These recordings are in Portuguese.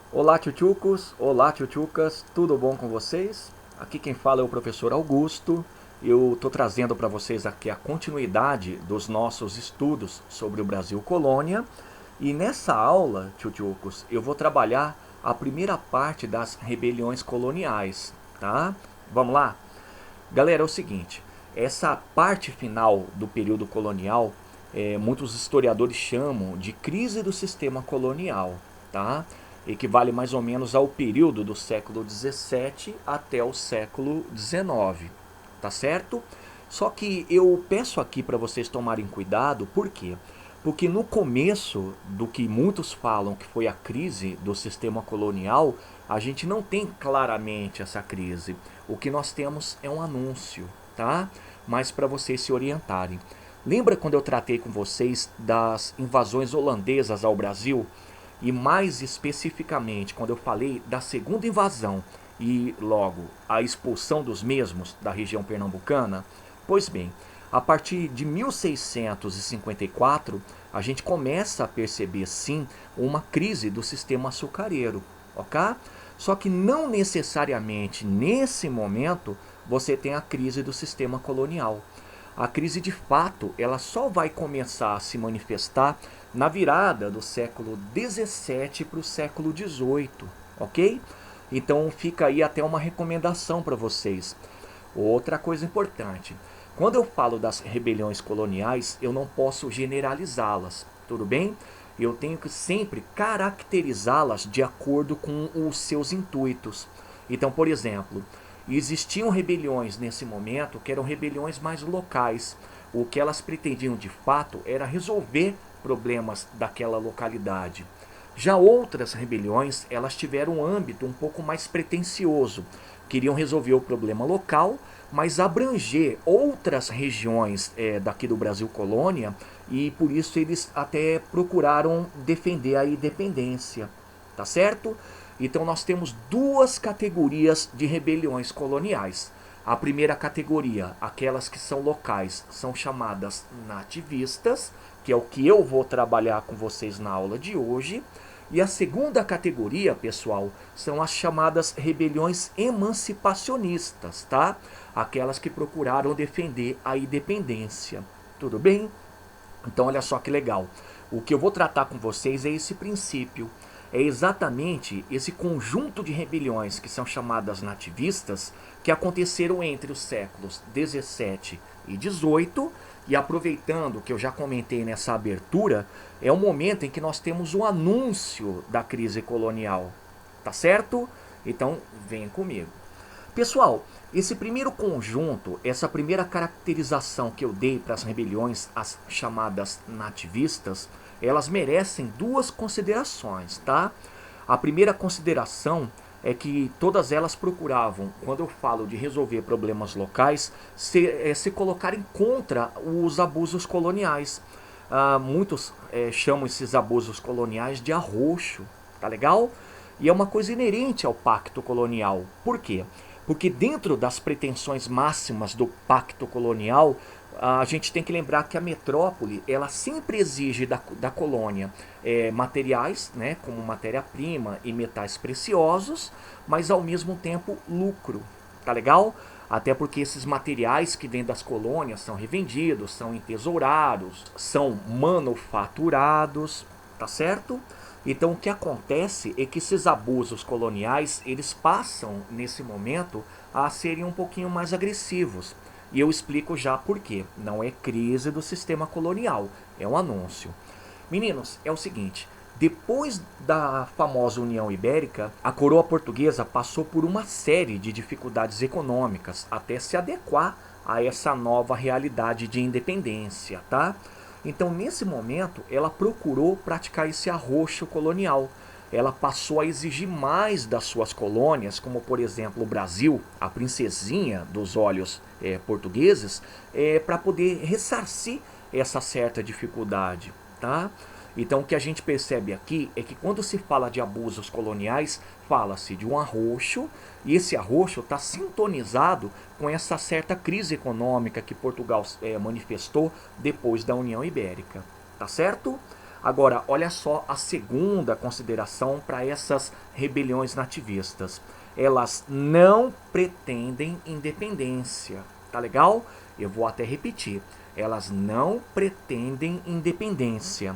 Olá, tchutchucos! Olá, tchutchucas! Tudo bom com vocês? Aqui quem fala é o professor Augusto. Eu estou trazendo para vocês aqui a continuidade dos nossos estudos sobre o Brasil Colônia. E nessa aula, tchutchucos, eu vou trabalhar a primeira parte das rebeliões coloniais, tá? Vamos lá? Galera, é o seguinte, essa parte final do período colonial, muitos historiadores chamam de crise do sistema colonial, tá? Equivale mais ou menos ao período do século XVII até o século XIX, tá certo? Só que eu peço aqui para vocês tomarem cuidado, por quê? Porque no começo do que muitos falam que foi a crise do sistema colonial, a gente não tem claramente essa crise. O que nós temos é um anúncio, tá? Mas para vocês se orientarem. Lembra quando eu tratei com vocês das invasões holandesas ao Brasil? E mais especificamente, quando eu falei da segunda invasão e logo a expulsão dos mesmos da região pernambucana? Pois bem, a partir de 1654, a gente começa a perceber sim uma crise do sistema açucareiro, ok? Só que não necessariamente nesse momento você tem a crise do sistema colonial. A crise de fato ela só vai começar a se manifestar na virada do século XVII para o século XVIII, ok? Então fica aí até uma recomendação para vocês. Outra coisa importante, quando eu falo das rebeliões coloniais, eu não posso generalizá-las, tudo bem? Eu tenho que sempre caracterizá-las de acordo com os seus intuitos. Então, por exemplo, existiam rebeliões nesse momento que eram rebeliões mais locais. O que elas pretendiam de fato era resolver problemas daquela localidade. Já outras rebeliões, elas tiveram um âmbito um pouco mais pretensioso. Queriam resolver o problema local, mas abranger outras regiões daqui do Brasil colônia, e por isso eles até procuraram defender a independência, tá certo? Então nós temos duas categorias de rebeliões coloniais. A primeira categoria, aquelas que são locais, são chamadas nativistas, que é o que eu vou trabalhar com vocês na aula de hoje. E a segunda categoria, pessoal, são as chamadas rebeliões emancipacionistas, tá? Aquelas que procuraram defender a independência. Tudo bem? Então, olha só que legal. O que eu vou tratar com vocês é esse princípio. É exatamente esse conjunto de rebeliões que são chamadas nativistas que aconteceram entre os séculos 17 e 18. E aproveitando que eu já comentei nessa abertura, é o momento em que nós temos o anúncio da crise colonial. Tá certo? Então, venha comigo. Pessoal, esse primeiro conjunto, essa primeira caracterização que eu dei para as rebeliões, as chamadas nativistas, elas merecem duas considerações, tá? A primeira consideração é que todas elas procuravam, quando eu falo de resolver problemas locais, se colocarem contra os abusos coloniais. Muitos chamam esses abusos coloniais de arroxo, tá legal? E é uma coisa inerente ao pacto colonial. Por quê? Porque dentro das pretensões máximas do pacto colonial, a gente tem que lembrar que a metrópole ela sempre exige da colônia materiais, né, como matéria-prima e metais preciosos, mas ao mesmo tempo lucro. Tá legal? Até porque esses materiais que vêm das colônias são revendidos, são entesourados, são manufaturados, tá certo? Então o que acontece é que esses abusos coloniais, eles passam nesse momento a serem um pouquinho mais agressivos. E eu explico já por quê. Não é crise do sistema colonial, é um anúncio. Meninos, é o seguinte, depois da famosa União Ibérica, a coroa portuguesa passou por uma série de dificuldades econômicas até se adequar a essa nova realidade de independência, tá? Então, nesse momento, ela procurou praticar esse arroxo colonial. Ela passou a exigir mais das suas colônias, como por exemplo o Brasil, a princesinha dos olhos portugueses, para poder ressarcir essa certa dificuldade, tá? Então o que a gente percebe aqui é que quando se fala de abusos coloniais, fala-se de um arroxo, e esse arroxo está sintonizado com essa certa crise econômica que Portugal manifestou depois da União Ibérica. Tá certo? Agora, olha só a segunda consideração para essas rebeliões nativistas. Elas não pretendem independência, tá legal? Eu vou até repetir. Elas não pretendem independência.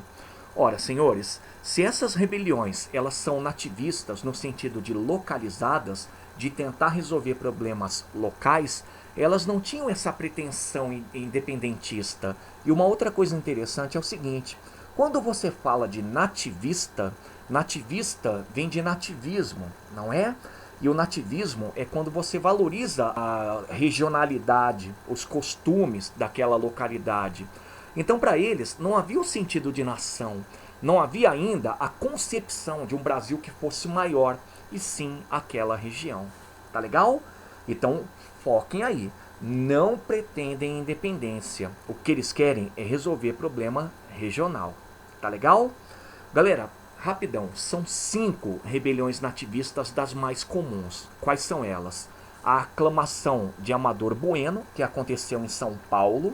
Ora, senhores, se essas rebeliões elas são nativistas no sentido de localizadas, de tentar resolver problemas locais, elas não tinham essa pretensão independentista. E uma outra coisa interessante é o seguinte: quando você fala de nativista, nativista vem de nativismo, não é? E o nativismo é quando você valoriza a regionalidade, os costumes daquela localidade. Então, para eles, não havia o sentido de nação, não havia ainda a concepção de um Brasil que fosse maior, e sim aquela região. Tá legal? Então, foquem aí. Não pretendem independência. O que eles querem é resolver problema regional. Tá legal? Galera, rapidão, são 5 rebeliões nativistas das mais comuns. Quais são elas? A aclamação de Amador Bueno, que aconteceu em São Paulo.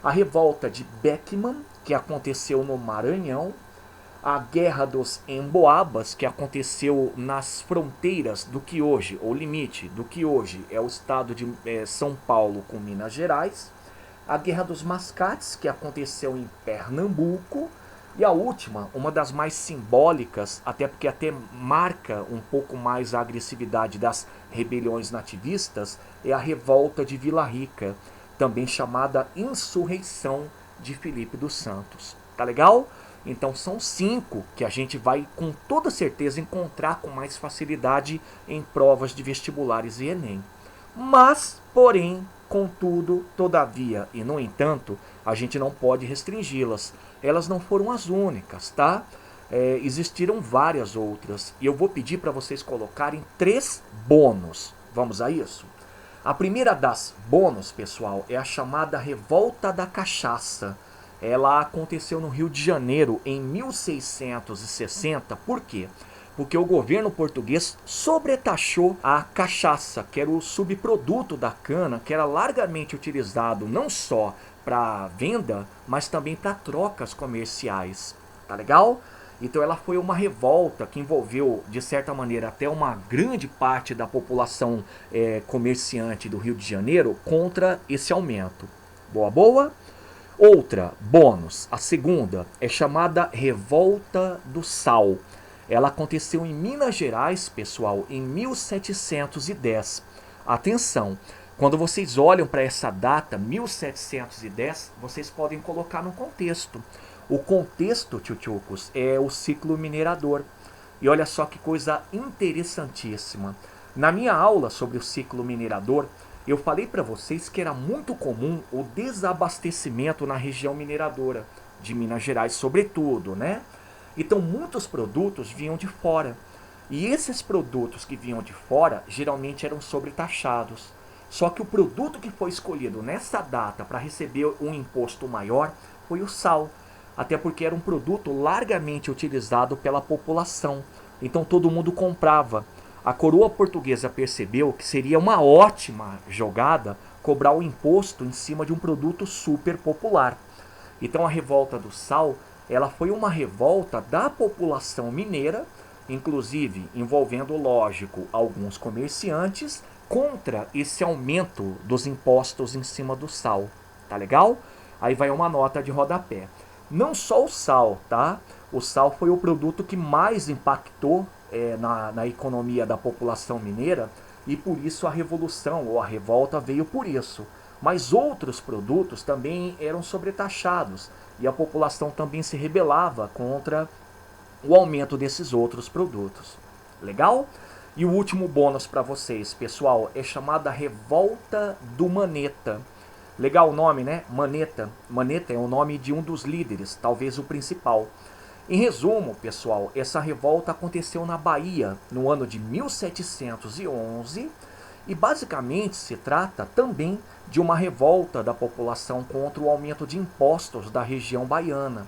A revolta de Beckman, que aconteceu no Maranhão. A Guerra dos Emboabas, que aconteceu nas fronteiras do que hoje, ou limite do que hoje é o estado de São Paulo com Minas Gerais. A Guerra dos Mascates, que aconteceu em Pernambuco. E a última, uma das mais simbólicas, até porque até marca um pouco mais a agressividade das rebeliões nativistas, é a Revolta de Vila Rica, também chamada Insurreição de Filipe dos Santos. Tá legal? Então são 5 que a gente vai com toda certeza encontrar com mais facilidade em provas de vestibulares e Enem. Mas, porém, contudo, todavia e no entanto, a gente não pode restringi-las. Elas não foram as únicas, tá? Existiram várias outras e eu vou pedir para vocês colocarem 3 bônus. Vamos a isso? A primeira das bônus, pessoal, é a chamada Revolta da Cachaça. Ela aconteceu no Rio de Janeiro em 1660. Por quê? Porque o governo português sobretaxou a cachaça, que era o subproduto da cana, que era largamente utilizado não só para venda, mas também para trocas comerciais. Tá legal? Então ela foi uma revolta que envolveu, de certa maneira, até uma grande parte da população comerciante do Rio de Janeiro contra esse aumento. Boa, boa? Outra, bônus, a segunda, é chamada Revolta do Sal. Ela aconteceu em Minas Gerais, pessoal, em 1710. Atenção, quando vocês olham para essa data, 1710, vocês podem colocar no contexto. O contexto, tchutchucos, é o ciclo minerador. E olha só que coisa interessantíssima. Na minha aula sobre o ciclo minerador, eu falei para vocês que era muito comum o desabastecimento na região mineradora, de Minas Gerais sobretudo, né? Então muitos produtos vinham de fora. E esses produtos que vinham de fora geralmente eram sobretaxados. Só que o produto que foi escolhido nessa data para receber um imposto maior foi o sal. Até porque era um produto largamente utilizado pela população. Então todo mundo comprava. A coroa portuguesa percebeu que seria uma ótima jogada cobrar o imposto em cima de um produto super popular. Então a revolta do sal, ela foi uma revolta da população mineira, inclusive envolvendo, lógico, alguns comerciantes, contra esse aumento dos impostos em cima do sal. Tá legal? Aí vai uma nota de rodapé. Não só o sal, tá? O sal foi o produto que mais impactou na economia da população mineira e por isso a revolução ou a revolta veio por isso. Mas outros produtos também eram sobretaxados e a população também se rebelava contra o aumento desses outros produtos. Legal? E o último bônus para vocês, pessoal, é chamada Revolta do Maneta. Legal o nome, né? Maneta. Maneta é o nome de um dos líderes, talvez o principal. Em resumo, pessoal, essa revolta aconteceu na Bahia no ano de 1711 e basicamente se trata também de uma revolta da população contra o aumento de impostos da região baiana.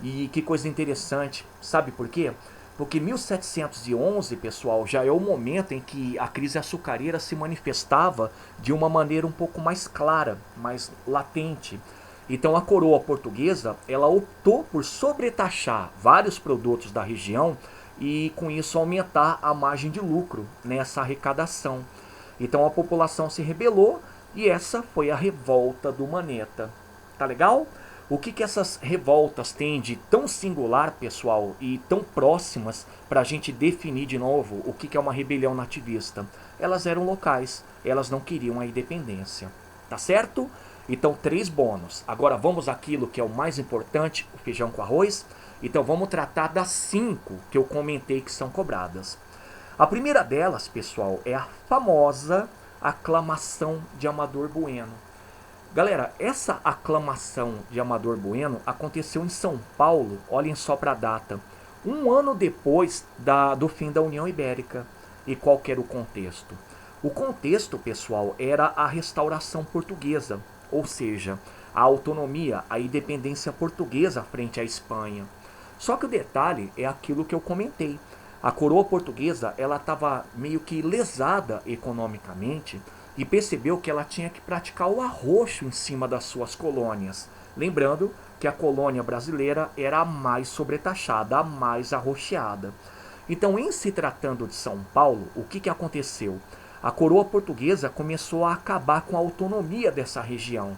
E que coisa interessante, sabe por quê? Porque 1711, pessoal, já é o momento em que a crise açucareira se manifestava de uma maneira um pouco mais clara, mais latente. Então a coroa portuguesa, ela optou por sobretaxar vários produtos da região e com isso aumentar a margem de lucro nessa arrecadação. Então a população se rebelou e essa foi a revolta do Maneta. Tá legal? O que essas revoltas têm de tão singular, pessoal, e tão próximas para a gente definir de novo o que é uma rebelião nativista? Elas eram locais, elas não queriam a independência. Tá certo? Então, 3 bônus. Agora vamos àquilo que é o mais importante, o feijão com arroz. Então vamos tratar das 5 que eu comentei que são cobradas. A primeira delas, pessoal, é a famosa aclamação de Amador Bueno. Galera, essa aclamação de Amador Bueno aconteceu em São Paulo, olhem só para a data, um ano depois do fim da União Ibérica. E qual que era o contexto? O contexto, pessoal, era a restauração portuguesa, ou seja, a autonomia, a independência portuguesa frente à Espanha. Só que o detalhe é aquilo que eu comentei. A coroa portuguesa, ela estava meio que lesada economicamente e percebeu que ela tinha que praticar o arroxo em cima das suas colônias. Lembrando que a colônia brasileira era a mais sobretaxada, a mais arroxeada. Então, em se tratando de São Paulo, o que aconteceu? A coroa portuguesa começou a acabar com a autonomia dessa região.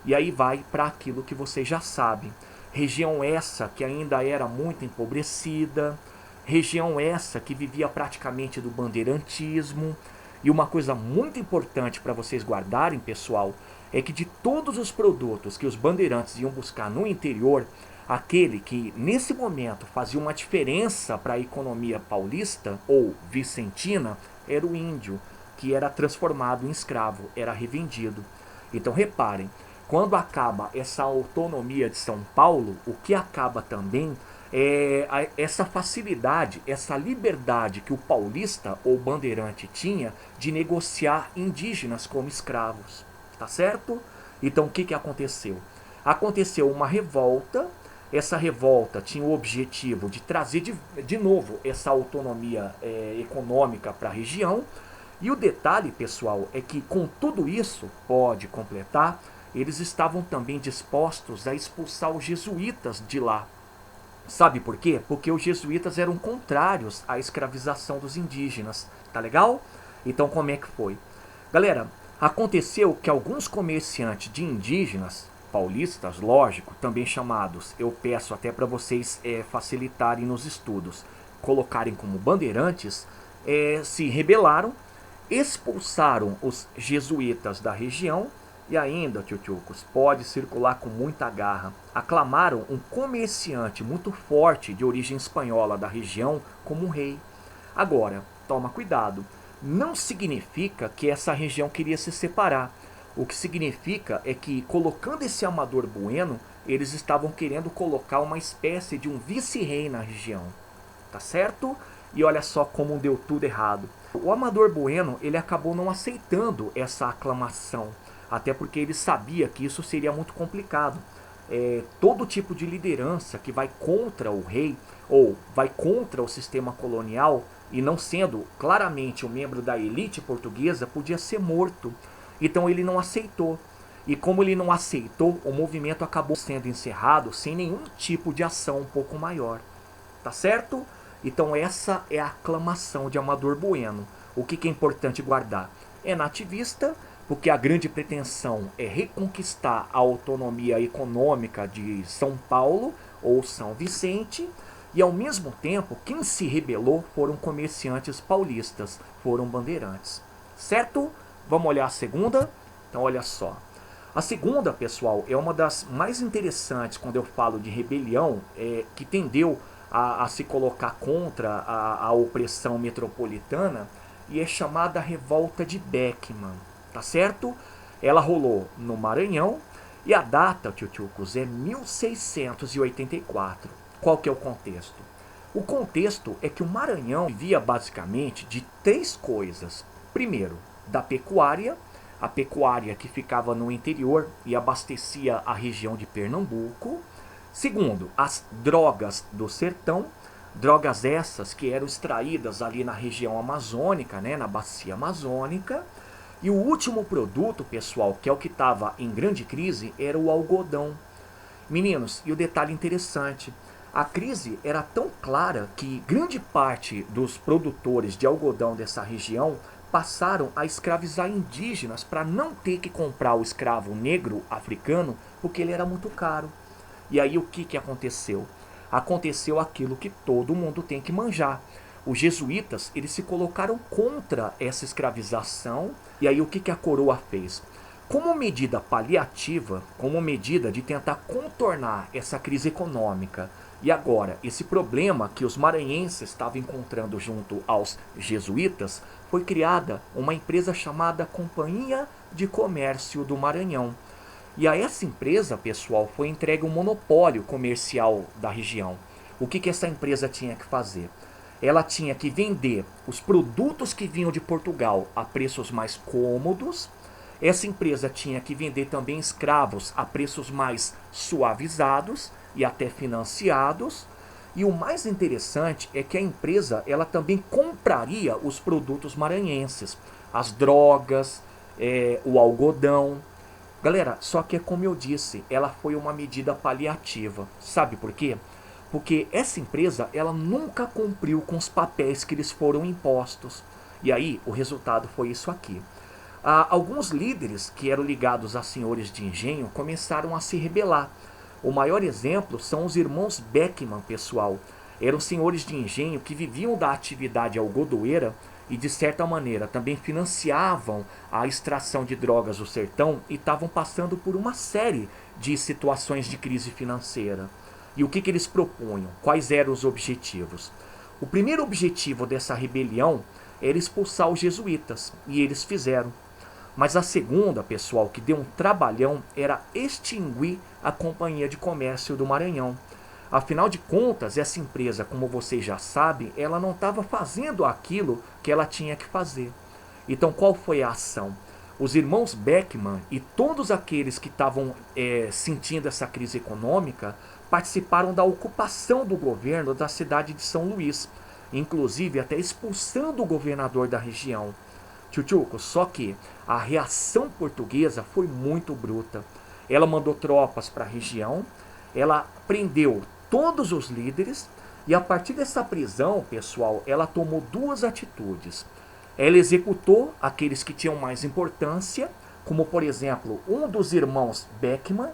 E aí vai para aquilo que vocês já sabem. Região essa que ainda era muito empobrecida, região essa que vivia praticamente do bandeirantismo. E uma coisa muito importante para vocês guardarem, pessoal, é que de todos os produtos que os bandeirantes iam buscar no interior, aquele que nesse momento fazia uma diferença para a economia paulista ou vicentina era o índio, que era transformado em escravo, era revendido. Então reparem, quando acaba essa autonomia de São Paulo, o que acaba também é essa facilidade, essa liberdade que o paulista ou bandeirante tinha de negociar indígenas como escravos. Tá certo? Então o que aconteceu? Aconteceu uma revolta. Essa revolta tinha o objetivo de trazer de novo essa autonomia econômica para a região. E o detalhe, pessoal, é que com tudo isso, pode completar, eles estavam também dispostos a expulsar os jesuítas de lá. Sabe por quê? Porque os jesuítas eram contrários à escravização dos indígenas. Tá legal? Então como é que foi? Galera, aconteceu que alguns comerciantes de indígenas, paulistas, lógico, também chamados, eu peço até para vocês facilitarem nos estudos, colocarem como bandeirantes, se rebelaram, expulsaram os jesuítas da região e ainda, tchutchucos, pode circular com muita garra. Aclamaram um comerciante muito forte de origem espanhola da região como rei. Agora, toma cuidado, não significa que essa região queria se separar. O que significa é que, colocando esse Amador Bueno, eles estavam querendo colocar uma espécie de um vice-rei na região. Tá certo? E olha só como deu tudo errado. O Amador Bueno, ele acabou não aceitando essa aclamação, até porque ele sabia que isso seria muito complicado. Todo tipo de liderança que vai contra o rei ou vai contra o sistema colonial e não sendo claramente um membro da elite portuguesa podia ser morto. Então ele não aceitou. E como ele não aceitou, o movimento acabou sendo encerrado sem nenhum tipo de ação um pouco maior. Tá certo? Então essa é a aclamação de Amador Bueno. O que é importante guardar? É nativista, porque a grande pretensão é reconquistar a autonomia econômica de São Paulo ou São Vicente, e ao mesmo tempo quem se rebelou foram comerciantes paulistas, foram bandeirantes. Certo? Vamos olhar a segunda? Então olha só. A segunda, pessoal, é uma das mais interessantes quando eu falo de rebelião, que tendeu a se colocar contra a opressão metropolitana, e é chamada Revolta de Beckman. Tá certo? Ela rolou no Maranhão e a data, tchutchucos, é 1684. Qual que é o contexto? O contexto é que o Maranhão vivia basicamente de 3 coisas. Primeiro, da pecuária, a pecuária que ficava no interior e abastecia a região de Pernambuco. Segundo, as drogas do sertão, drogas essas que eram extraídas ali na região amazônica, né, na bacia amazônica. E o último produto, pessoal, que é o que estava em grande crise, era o algodão. Meninos, e o detalhe interessante, a crise era tão clara que grande parte dos produtores de algodão dessa região passaram a escravizar indígenas para não ter que comprar o escravo negro africano porque ele era muito caro. E aí o que aconteceu? Aconteceu aquilo que todo mundo tem que manjar. Os jesuítas, eles se colocaram contra essa escravização. E aí o que a coroa fez? Como medida paliativa, como medida de tentar contornar essa crise econômica e agora esse problema que os maranhenses estavam encontrando junto aos jesuítas, foi criada uma empresa chamada Companhia de Comércio do Maranhão. E a essa empresa, pessoal, foi entregue um monopólio comercial da região. O que essa empresa tinha que fazer? Ela tinha que vender os produtos que vinham de Portugal a preços mais cômodos. Essa empresa tinha que vender também escravos a preços mais suavizados e até financiados. E o mais interessante é que a empresa ela também compraria os produtos maranhenses, as drogas, o algodão. Galera, só que é como eu disse, ela foi uma medida paliativa. Sabe por quê? Porque essa empresa ela nunca cumpriu com os papéis que lhes foram impostos. E aí o resultado foi isso aqui. Alguns líderes que eram ligados a senhores de engenho começaram a se rebelar. O maior exemplo são os irmãos Beckman, pessoal. Eram senhores de engenho que viviam da atividade algodoeira e, de certa maneira, também financiavam a extração de drogas do sertão e estavam passando por uma série de situações de crise financeira. E o que eles propunham? Quais eram os objetivos? O primeiro objetivo dessa rebelião era expulsar os jesuítas, e eles fizeram. Mas a segunda, pessoal, que deu um trabalhão, era extinguir a Companhia de Comércio do Maranhão. Afinal de contas, essa empresa, como vocês já sabem, ela não estava fazendo aquilo que ela tinha que fazer. Então, qual foi a ação? Os irmãos Beckman e todos aqueles que estavam sentindo essa crise econômica participaram da ocupação do governo da cidade de São Luís, inclusive até expulsando o governador da região. Tchutchuco, só que a reação portuguesa foi muito bruta. Ela mandou tropas para a região, ela prendeu todos os líderes e a partir dessa prisão, pessoal, ela tomou duas atitudes. Ela executou aqueles que tinham mais importância, como por exemplo um dos irmãos Beckman,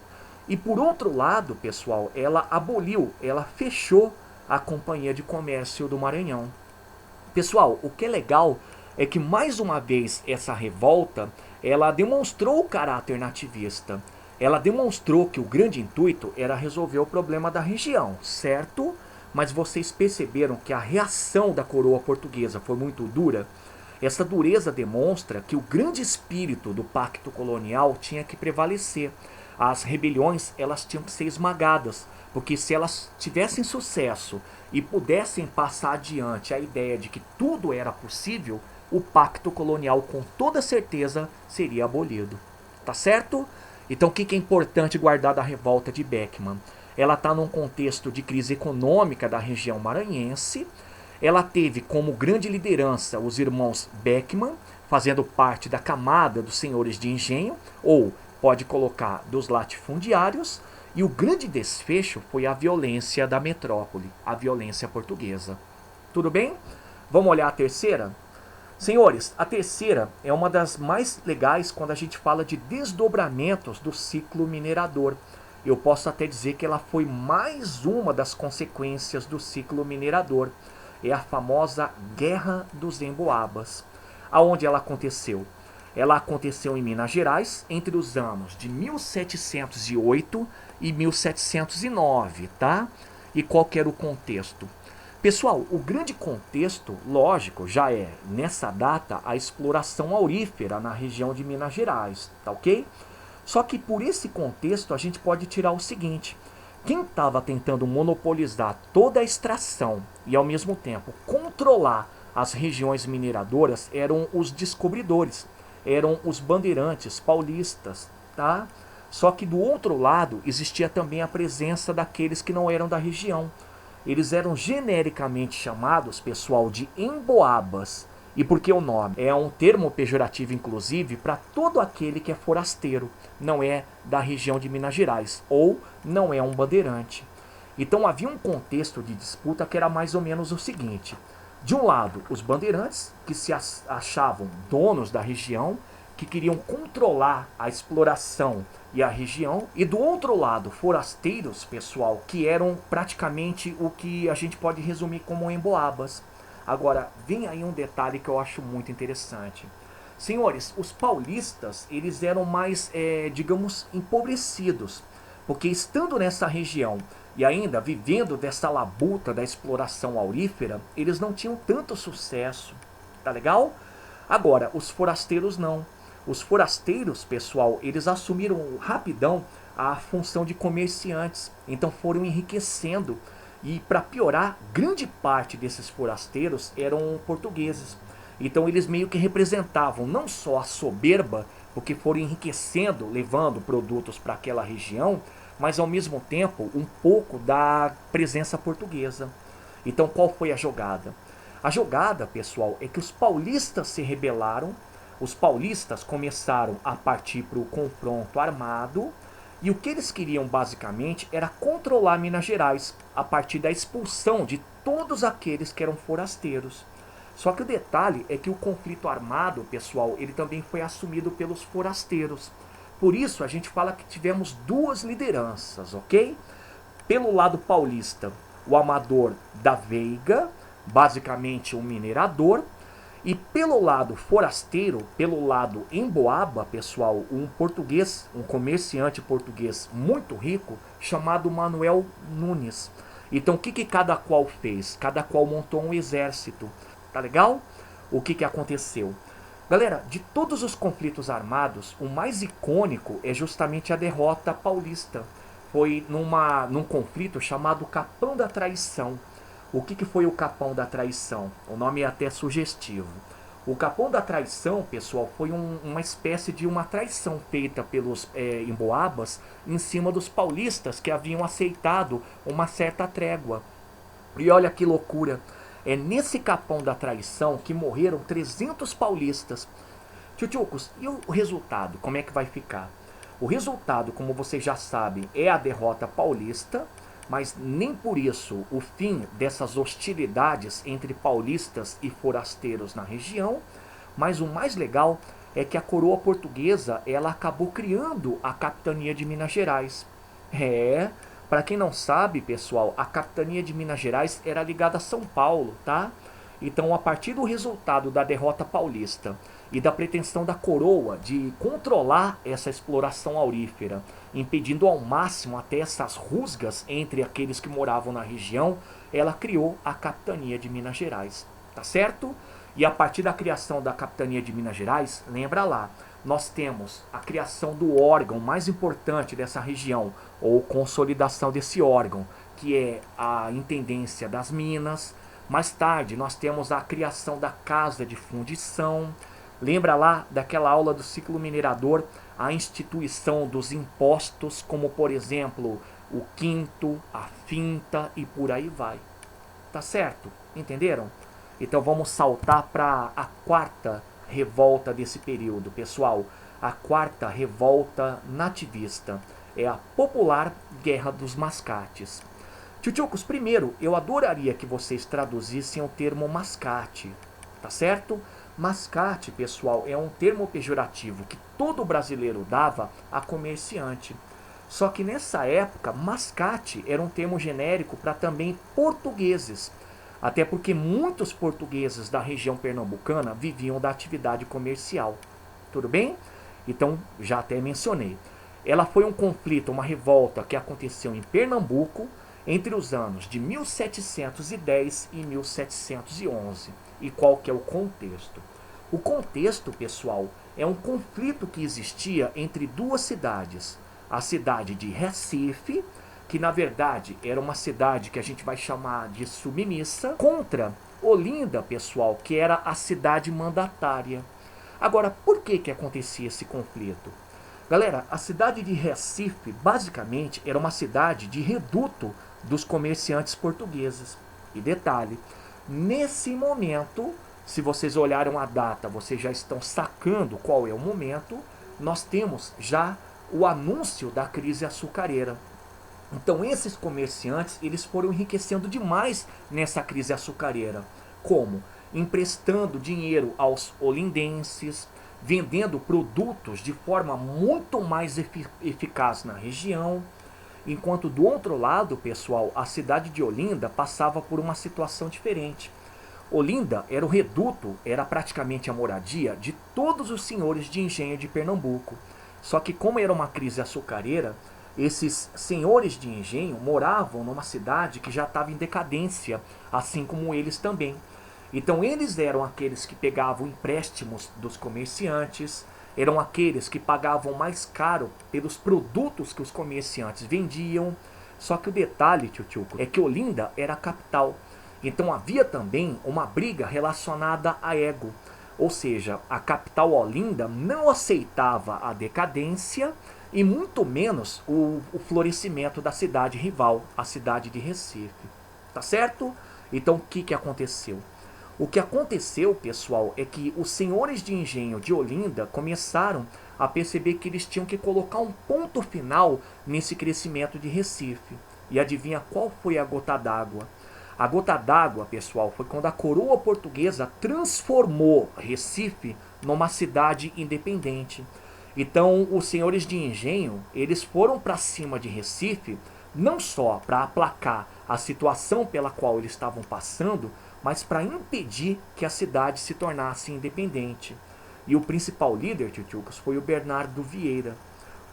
e por outro lado, pessoal, ela aboliu, ela fechou a Companhia de Comércio do Maranhão. Pessoal, o que é legal é que mais uma vez essa revolta, ela demonstrou o caráter nativista. Ela demonstrou que o grande intuito era resolver o problema da região, certo? Mas vocês perceberam que a reação da coroa portuguesa foi muito dura? Essa dureza demonstra que o grande espírito do pacto colonial tinha que prevalecer. As rebeliões, elas tinham que ser esmagadas, porque se elas tivessem sucesso e pudessem passar adiante a ideia de que tudo era possível, o pacto colonial com toda certeza seria abolido. Tá certo? Então o que é importante guardar da revolta de Beckman? Ela está num contexto de crise econômica da região maranhense. Ela teve como grande liderança os irmãos Beckman, fazendo parte da camada dos senhores de engenho, ou pode colocar dos latifundiários, e o grande desfecho foi a violência da metrópole, a violência portuguesa. Tudo bem? Vamos olhar a terceira? Senhores, a terceira é uma das mais legais quando a gente fala de desdobramentos do ciclo minerador. Eu posso até dizer que ela foi mais uma das consequências do ciclo minerador. É a famosa Guerra dos Emboabas. Aonde ela aconteceu? Ela aconteceu em Minas Gerais entre os anos de 1708 e 1709, tá? E qual que era o contexto? Pessoal, o grande contexto, lógico, já é, nessa data, a exploração aurífera na região de Minas Gerais, tá ok? Só que por esse contexto a gente pode tirar o seguinte: quem estava tentando monopolizar toda a extração e ao mesmo tempo controlar as regiões mineradoras eram os descobridores, eram os bandeirantes paulistas, tá? Só que do outro lado existia também a presença daqueles que não eram da região. Eles eram genericamente chamados, pessoal, de emboabas. E por que o nome? É um termo pejorativo, inclusive, para todo aquele que é forasteiro, não é da região de Minas Gerais, ou não é um bandeirante. Então havia um contexto de disputa que era mais ou menos o seguinte: de um lado, os bandeirantes, que se achavam donos da região, que queriam controlar a exploração e a região, e do outro lado, forasteiros, pessoal, que eram praticamente o que a gente pode resumir como emboabas. Agora, vem aí um detalhe que eu acho muito interessante. Senhores, os paulistas, eles eram mais, digamos, empobrecidos, porque estando nessa região e ainda vivendo dessa labuta da exploração aurífera, eles não tinham tanto sucesso, tá legal? Agora, os forasteiros não. Os forasteiros, pessoal, eles assumiram rapidão a função de comerciantes, então foram enriquecendo. E para piorar, grande parte desses forasteiros eram portugueses. Então eles meio que representavam não só a soberba, porque foram enriquecendo, levando produtos para aquela região, mas ao mesmo tempo um pouco da presença portuguesa. Então qual foi a jogada? A jogada, pessoal, é que os paulistas se rebelaram, os paulistas começaram a partir para o confronto armado, e o que eles queriam basicamente era controlar Minas Gerais a partir da expulsão de todos aqueles que eram forasteiros. Só que o detalhe é que o conflito armado, pessoal, ele também foi assumido pelos forasteiros. Por isso a gente fala que tivemos duas lideranças, ok? Pelo lado paulista, o Amador da Veiga, basicamente um minerador, e pelo lado forasteiro, pelo lado emboaba, pessoal, um português, um comerciante português muito rico, chamado Manuel Nunes. Então o que cada qual fez? Cada qual montou um exército, tá legal? O que aconteceu? Galera, de todos os conflitos armados, o mais icônico é justamente a derrota paulista. Foi num conflito chamado Capão da Traição. O que foi o Capão da Traição? O nome é até sugestivo. O Capão da Traição, pessoal, foi uma espécie de uma traição feita pelos emboabas em cima dos paulistas que haviam aceitado uma certa trégua. E olha que loucura, é nesse Capão da Traição que morreram 300 paulistas. Tchutchucos, e o resultado, como é que vai ficar? O resultado, como vocês já sabem, é a derrota paulista, mas nem por isso o fim dessas hostilidades entre paulistas e forasteiros na região. Mas o mais legal é que a coroa portuguesa ela acabou criando a capitania de Minas Gerais. Para quem não sabe, pessoal, a capitania de Minas Gerais era ligada a São Paulo, tá? Então, a partir do resultado da derrota paulista e da pretensão da coroa de controlar essa exploração aurífera, impedindo ao máximo até essas rusgas entre aqueles que moravam na região, ela criou a capitania de Minas Gerais, tá certo? E a partir da criação da capitania de Minas Gerais, lembra lá, nós temos a criação do órgão mais importante dessa região, ou consolidação desse órgão, que é a Intendência das Minas. Mais tarde, nós temos a criação da Casa de Fundição. Lembra lá daquela aula do ciclo minerador, a instituição dos impostos, como por exemplo, o quinto, a finta e por aí vai. Tá certo? Entenderam? Então vamos saltar para a quarta revolta desse período, pessoal. A quarta revolta nativista é a popular Guerra dos Mascates. Tchutchucos, primeiro, eu adoraria que vocês traduzissem o termo mascate, tá certo? Mascate, pessoal, é um termo pejorativo que todo brasileiro dava a comerciante. Só que nessa época, mascate era um termo genérico para também portugueses. Até porque muitos portugueses da região pernambucana viviam da atividade comercial. Tudo bem? Então, já até mencionei. Ela foi um conflito, uma revolta que aconteceu em Pernambuco entre os anos de 1710 e 1711. E qual que é o contexto? O contexto, pessoal, é um conflito que existia entre duas cidades. A cidade de Recife, que na verdade era uma cidade que a gente vai chamar de submissa, contra Olinda, pessoal, que era a cidade mandatária. Agora, por que acontecia esse conflito? Galera, a cidade de Recife, basicamente, era uma cidade de reduto dos comerciantes portugueses. E detalhe, nesse momento, se vocês olharam a data, vocês já estão sacando qual é o momento, nós temos já o anúncio da crise açucareira. Então esses comerciantes, eles foram enriquecendo demais nessa crise açucareira. Como? Emprestando dinheiro aos olindenses, vendendo produtos de forma muito mais eficaz na região. Enquanto do outro lado, pessoal, a cidade de Olinda passava por uma situação diferente. Olinda era o reduto, era praticamente a moradia de todos os senhores de engenho de Pernambuco. Só que como era uma crise açucareira, esses senhores de engenho moravam numa cidade que já estava em decadência, assim como eles também. Então eles eram aqueles que pegavam empréstimos dos comerciantes, eram aqueles que pagavam mais caro pelos produtos que os comerciantes vendiam. Só que o detalhe, tio, é que Olinda era a capital. Então havia também uma briga relacionada a ego. Ou seja, a capital Olinda não aceitava a decadência e muito menos o florescimento da cidade rival, a cidade de Recife. Tá certo? Então o que aconteceu? O que aconteceu, pessoal, é que os senhores de engenho de Olinda começaram a perceber que eles tinham que colocar um ponto final nesse crescimento de Recife. E adivinha qual foi a gota d'água? A gota d'água, pessoal, foi quando a coroa portuguesa transformou Recife numa cidade independente. Então, os senhores de engenho, eles foram para cima de Recife, não só para aplacar a situação pela qual eles estavam passando, mas para impedir que a cidade se tornasse independente. E o principal líder, tio-tchucas, foi o Bernardo Vieira.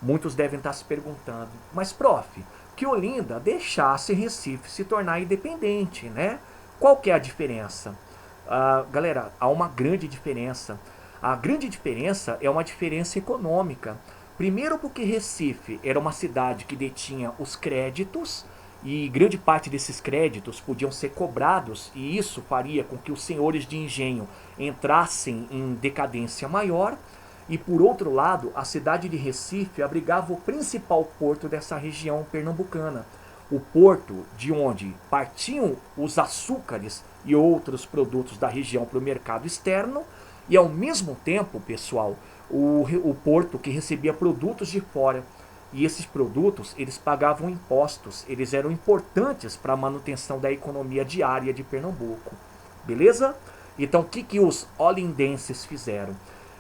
Muitos devem estar se perguntando, mas prof, que Olinda deixasse Recife se tornar independente, né? Qual que é a diferença? Galera, há uma grande diferença. A grande diferença é uma diferença econômica. Primeiro porque Recife era uma cidade que detinha os créditos e grande parte desses créditos podiam ser cobrados e isso faria com que os senhores de engenho entrassem em decadência maior. E por outro lado, a cidade de Recife abrigava o principal porto dessa região pernambucana. O porto de onde partiam os açúcares e outros produtos da região para o mercado externo. E ao mesmo tempo, pessoal, o porto que recebia produtos de fora. E esses produtos, eles pagavam impostos, eles eram importantes para a manutenção da economia diária de Pernambuco. Beleza? Então o que os olindenses fizeram?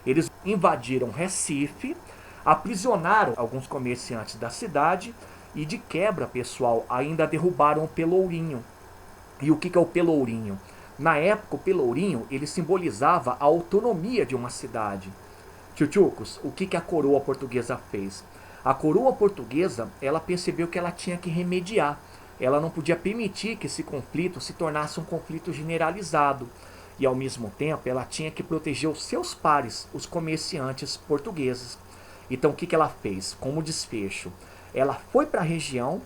Eles invadiram Recife, aprisionaram alguns comerciantes da cidade e de quebra, pessoal, ainda derrubaram o Pelourinho. E o que é o Pelourinho? Na época, o Pelourinho ele simbolizava a autonomia de uma cidade. Tchutchucos, o que a coroa portuguesa fez? A coroa portuguesa, ela percebeu que ela tinha que remediar. Ela não podia permitir que esse conflito se tornasse um conflito generalizado. E ao mesmo tempo, ela tinha que proteger os seus pares, os comerciantes portugueses. Então o que ela fez? Como desfecho, ela foi para a região,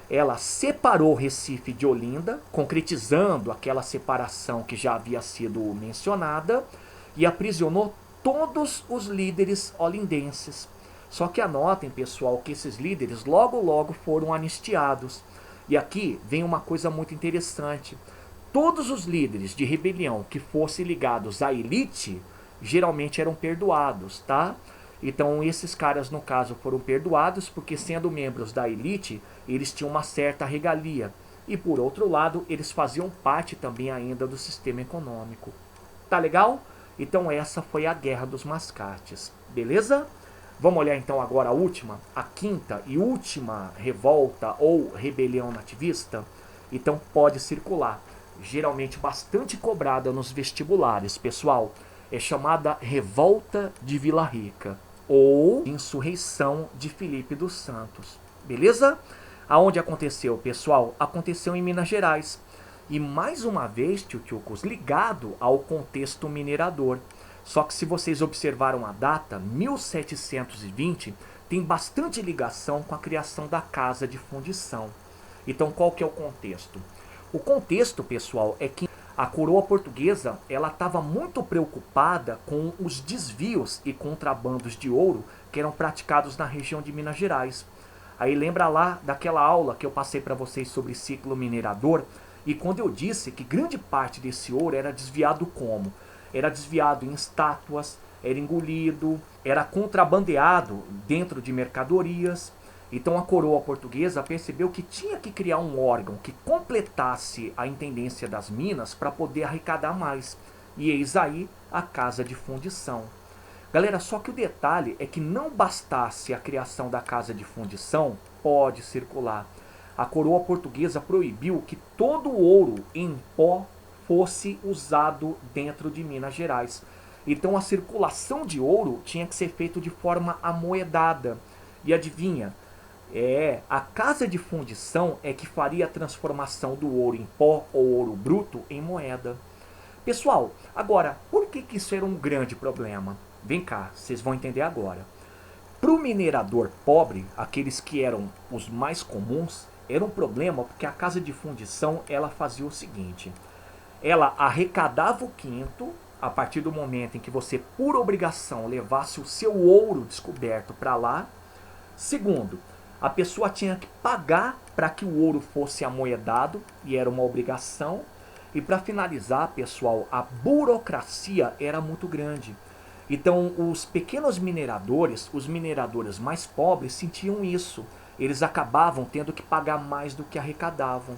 ela separou Recife de Olinda, concretizando aquela separação que já havia sido mencionada, e aprisionou todos os líderes olindenses. Só que anotem, pessoal, que esses líderes logo foram anistiados. E aqui vem uma coisa muito interessante. Todos os líderes de rebelião que fossem ligados à elite, geralmente eram perdoados, tá? Então esses caras, no caso, foram perdoados porque, sendo membros da elite, eles tinham uma certa regalia. E por outro lado, eles faziam parte também ainda do sistema econômico. Tá legal? Então essa foi a Guerra dos Mascates, beleza? Vamos olhar então agora a última, a quinta e última revolta ou rebelião nativista? Então pode circular. Geralmente bastante cobrada nos vestibulares, pessoal. É chamada Revolta de Vila Rica ou Insurreição de Filipe dos Santos. Beleza? Aonde aconteceu, pessoal? Aconteceu em Minas Gerais. E mais uma vez, tchutchucos, ligado ao contexto minerador. Só que se vocês observaram a data, 1720, tem bastante ligação com a criação da Casa de Fundição. Então qual que é o contexto? O contexto, pessoal, é que a coroa portuguesa ela estava muito preocupada com os desvios e contrabandos de ouro que eram praticados na região de Minas Gerais. Aí lembra lá daquela aula que eu passei para vocês sobre ciclo minerador, e quando eu disse que grande parte desse ouro era desviado como? era desviado em estátuas, era engolido, era contrabandeado dentro de mercadorias. Então a coroa portuguesa percebeu que tinha que criar um órgão que completasse a intendência das minas para poder arrecadar mais. E eis aí a Casa de Fundição. Galera, só que o detalhe é que não bastasse a criação da Casa de Fundição, pode circular. A coroa portuguesa proibiu que todo o ouro em pó fosse usado dentro de Minas Gerais. Então a circulação de ouro tinha que ser feita de forma amoedada. E adivinha? A Casa de Fundição é que faria a transformação do ouro em pó ou ouro bruto em moeda. Pessoal, agora, por que isso era um grande problema? Vem cá, vocês vão entender agora. Para o minerador pobre, aqueles que eram os mais comuns, era um problema porque a Casa de Fundição ela fazia o seguinte: ela arrecadava o quinto a partir do momento em que você, por obrigação, levasse o seu ouro descoberto para lá. Segundo, a pessoa tinha que pagar para que o ouro fosse amoedado, e era uma obrigação. E para finalizar, pessoal, a burocracia era muito grande. Então, os pequenos mineradores, os mineradores mais pobres, sentiam isso. Eles acabavam tendo que pagar mais do que arrecadavam.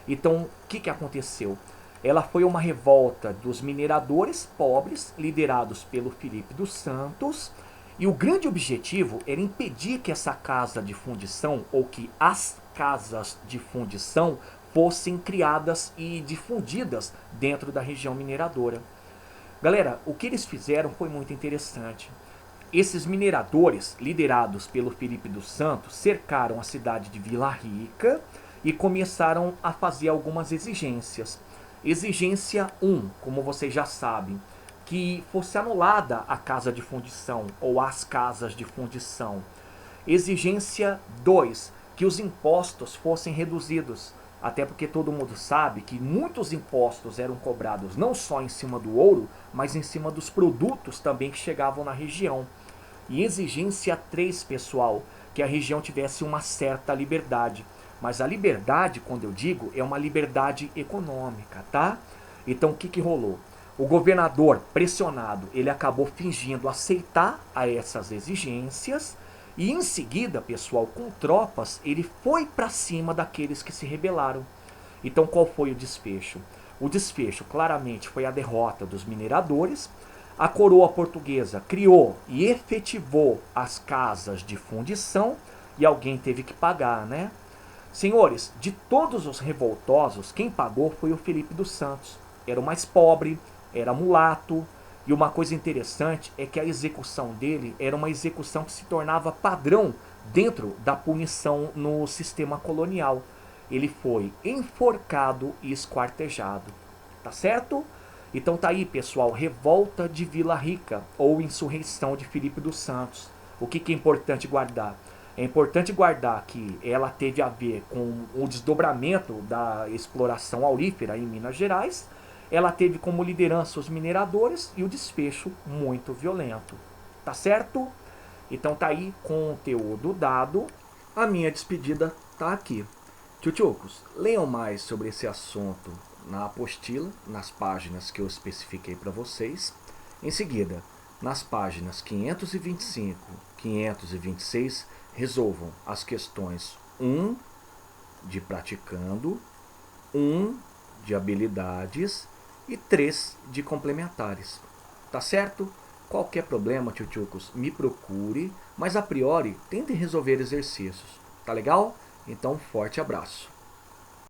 Então, o que aconteceu? Ela foi uma revolta dos mineradores pobres, liderados pelo Filipe dos Santos, e o grande objetivo era impedir que essa casa de fundição, ou que as casas de fundição, fossem criadas e difundidas dentro da região mineradora. Galera, o que eles fizeram foi muito interessante. Esses mineradores, liderados pelo Filipe dos Santos, cercaram a cidade de Vila Rica e começaram a fazer algumas exigências. Exigência 1, como vocês já sabem, que fosse anulada a casa de fundição ou as casas de fundição. Exigência 2, que os impostos fossem reduzidos. Até porque todo mundo sabe que muitos impostos eram cobrados não só em cima do ouro, mas em cima dos produtos também que chegavam na região. E exigência 3, pessoal, que a região tivesse uma certa liberdade. Mas a liberdade, quando eu digo, é uma liberdade econômica, tá? Então o que rolou? O governador, pressionado, ele acabou fingindo aceitar a essas exigências. E em seguida, pessoal, com tropas, ele foi para cima daqueles que se rebelaram. Então qual foi o desfecho? O desfecho claramente foi a derrota dos mineradores. A coroa portuguesa criou e efetivou as casas de fundição e alguém teve que pagar, né? Senhores, de todos os revoltosos, quem pagou foi o Filipe dos Santos. Era o mais pobre, era mulato. E uma coisa interessante é que a execução dele era uma execução que se tornava padrão dentro da punição no sistema colonial. Ele foi enforcado e esquartejado. Tá certo? Então tá aí, pessoal, revolta de Vila Rica ou insurreição de Filipe dos Santos. O que é importante guardar? É importante guardar que ela teve a ver com o desdobramento da exploração aurífera em Minas Gerais. Ela teve como liderança os mineradores e o desfecho muito violento. Tá certo? Então tá aí, conteúdo dado. A minha despedida tá aqui. Tchutchucos, leiam mais sobre esse assunto na apostila, nas páginas que eu especifiquei para vocês. Em seguida, nas páginas 525, 526, resolvam as questões 1 de praticando, 1 de habilidades e 3 de complementares. Tá certo? Qualquer problema, tchutchucos, me procure, mas a priori tentem resolver exercícios. Tá legal? Então, forte abraço.